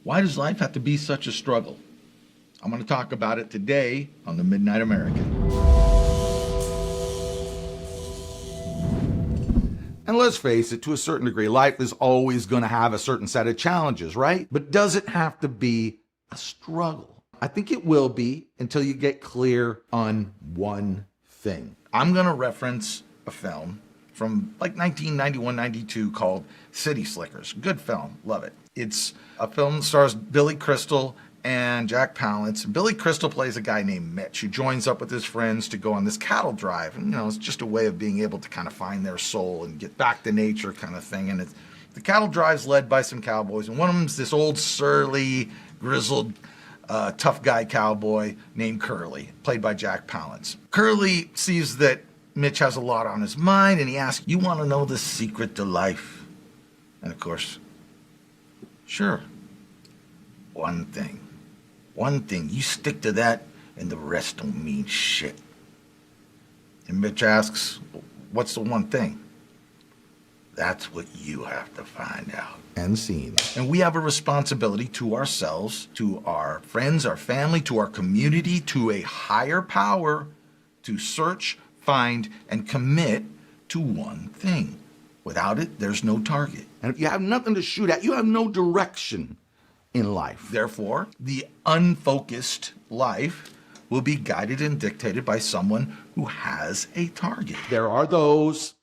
Why does life have to be such a struggle? I'm going to talk about it today on the Midnight American. And let's face it, to a certain degree, life is always going to have a certain set of challenges, right? But does it have to be a struggle? I think it will be until you get clear on one thing. I'm going to reference a film from like 1991, 92 called City Slickers. Good film. Love it. It's a film that stars Billy Crystal and Jack Palance. Billy Crystal plays a guy named Mitch who joins up with his friends to go on this cattle drive. And, it's just a way of being able to kind of find their soul and get back to nature kind of thing. And the cattle drive's led by some cowboys. And one of them's this old, surly, grizzled, tough guy cowboy named Curly, played by Jack Palance. Curly sees that Mitch has a lot on his mind, and he asks, "You want to know the secret to life?" And of course, sure. One thing. You stick to that, and the rest don't mean shit. And Mitch asks, "What's the one thing?" "That's what you have to find out." End scene. And we have a responsibility to ourselves, to our friends, our family, to our community, to a higher power, to search, find, and commit to one thing. Without it, there's no target. And if you have nothing to shoot at, you have no direction in life. Therefore, the unfocused life will be guided and dictated by someone who has a target. There are those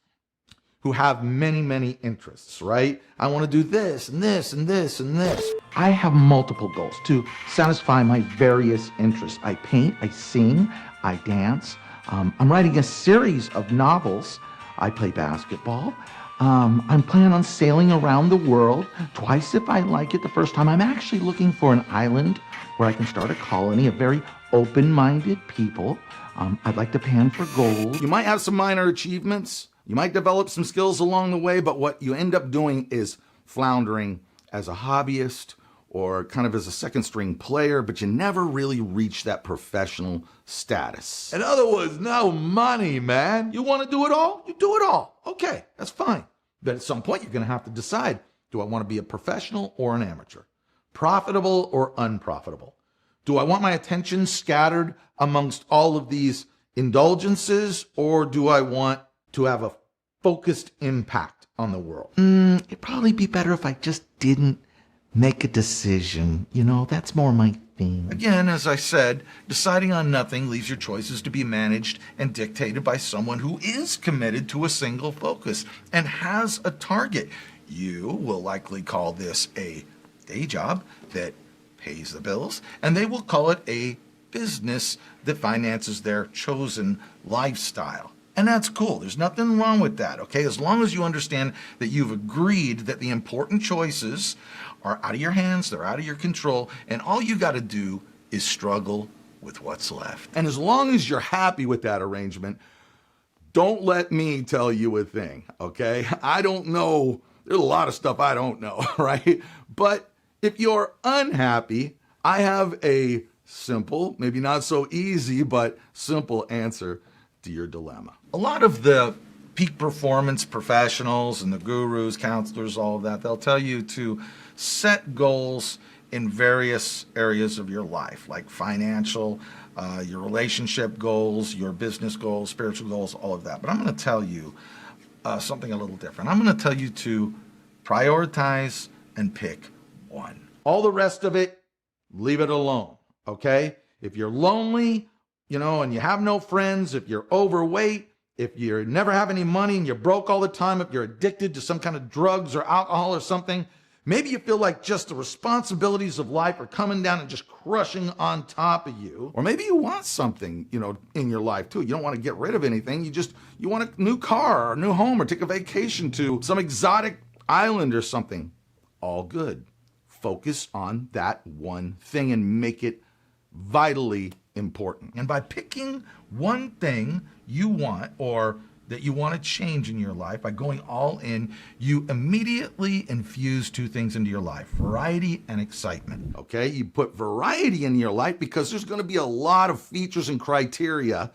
who have many, many interests, right? I want to do this and this and this and this. I have multiple goals to satisfy my various interests. I paint, I sing, I dance. I'm writing a series of novels. I play basketball. I'm planning on sailing around the world twice if I like it the first time. I'm actually looking for an island where I can start a colony of very open-minded people. I'd like to pan for gold. You might have some minor achievements. You might develop some skills along the way, but what you end up doing is floundering as a hobbyist or kind of as a second-string player, but you never really reach that professional status. In other words, no money, man. You want to do it all? You do it all. Okay, that's fine. But at some point, you're going to have to decide, do I want to be a professional or an amateur? Profitable or unprofitable? Do I want my attention scattered amongst all of these indulgences, or do I want to have a focused impact on the world? It'd probably be better if I just didn't make a decision. That's more my thing. Again, as I said, deciding on nothing leaves your choices to be managed and dictated by someone who is committed to a single focus and has a target. You will likely call this a day job that pays the bills, and they will call it a business that finances their chosen lifestyle. And that's cool. There's nothing wrong with that, okay? As long as you understand that you've agreed that the important choices are out of your hands, they're out of your control, and all you got to do is struggle with what's left. And as long as you're happy with that arrangement, don't let me tell you a thing, okay? I don't know. There's a lot of stuff I don't know, right? But if you're unhappy, I have a simple, maybe not so easy, but simple answer to your dilemma. A lot of the peak performance professionals and the gurus, counselors, all of that, they'll tell you to set goals in various areas of your life, like financial, your relationship goals, your business goals, spiritual goals, all of that. But I'm going to tell you something a little different. I'm going to tell you to prioritize and pick one. All the rest of it, leave it alone, okay? If you're lonely, and you have no friends, if you're overweight, if you never have any money and you're broke all the time, if you're addicted to some kind of drugs or alcohol or something, maybe you feel like just the responsibilities of life are coming down and just crushing on top of you. Or maybe you want something, in your life too. You don't want to get rid of anything. You want a new car or a new home or take a vacation to some exotic island or something. All good. Focus on that one thing and make it vitally important. And by picking one thing you want or that you want to change in your life, by going all in, you immediately infuse two things into your life: variety and excitement. Okay, you put variety in your life because there's going to be a lot of features and criteria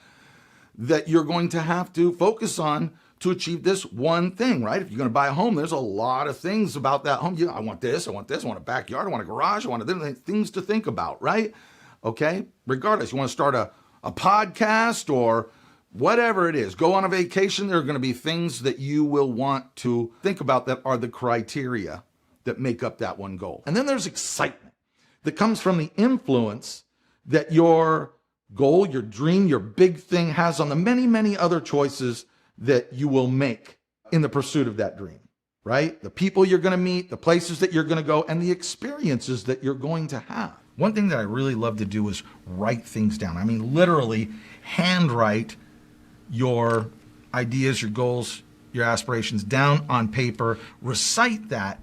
that you're going to have to focus on to achieve this one thing, right? If you're going to buy a home, there's a lot of things about that home. I want this, I want a backyard, I want a garage, I want things to think about, right? Okay? Regardless, you want to start a podcast or whatever it is, go on a vacation, there are going to be things that you will want to think about that are the criteria that make up that one goal. And then there's excitement that comes from the influence that your goal, your dream, your big thing has on the many, many other choices that you will make in the pursuit of that dream, right? The people you're going to meet, the places that you're going to go, and the experiences that you're going to have. One thing that I really love to do is write things down. I mean, literally handwrite your ideas, your goals, your aspirations down on paper. Recite that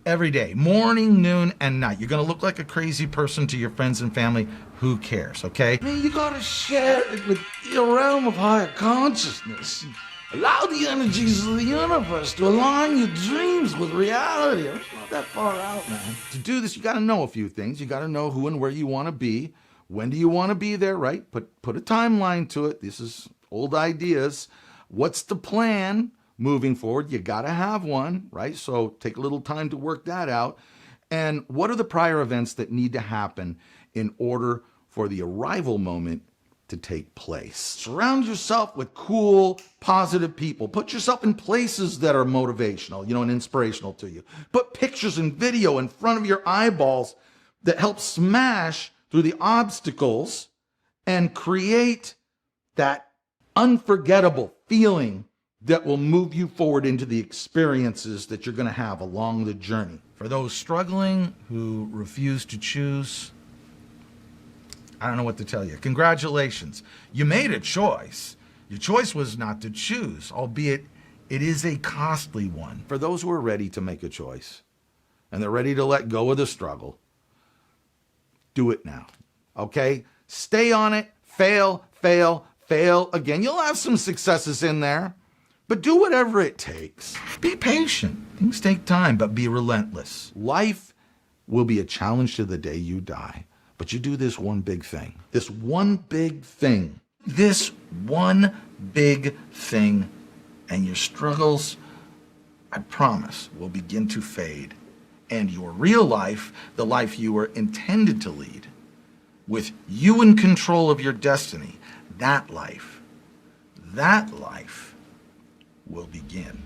every day, morning, noon, and night. You're going to look like a crazy person to your friends and family. Who cares, okay? I mean, you gotta share it with your realm of higher consciousness. Allow the energies of the universe to align your dreams with reality. It's not that far out, man. To do this, you got to know a few things. You got to know who and where you want to be. When do you want to be there, right? Put a timeline to it. This is old ideas. What's the plan moving forward? You got to have one, right? So take a little time to work that out. And what are the prior events that need to happen in order for the arrival moment to take place? Surround yourself with cool, positive people. Put yourself in places that are motivational, and inspirational to you. Put pictures and video in front of your eyeballs that help smash through the obstacles and create that unforgettable feeling that will move you forward into the experiences that you're going to have along the journey. For those struggling who refuse to choose, I don't know what to tell you. Congratulations. You made a choice. Your choice was not to choose, albeit it is a costly one. For those who are ready to make a choice and they're ready to let go of the struggle, do it now, okay? Stay on it, fail again. You'll have some successes in there, but do whatever it takes. Be patient. Things take time, but be relentless. Life will be a challenge to the day you die, but you do this one big thing. This one big thing. This one big thing, and your struggles, I promise, will begin to fade. And your real life, the life you were intended to lead, with you in control of your destiny, that life will begin.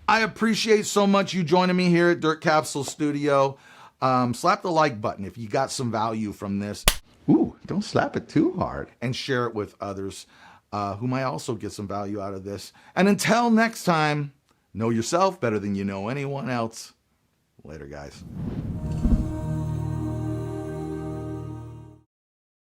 I appreciate so much you joining me here at Dirt Capsule Studio. Slap the like button if you got some value from this. Ooh, don't slap it too hard. And share it with others who might also get some value out of this. And until next time, know yourself better than you know anyone else. Later, guys.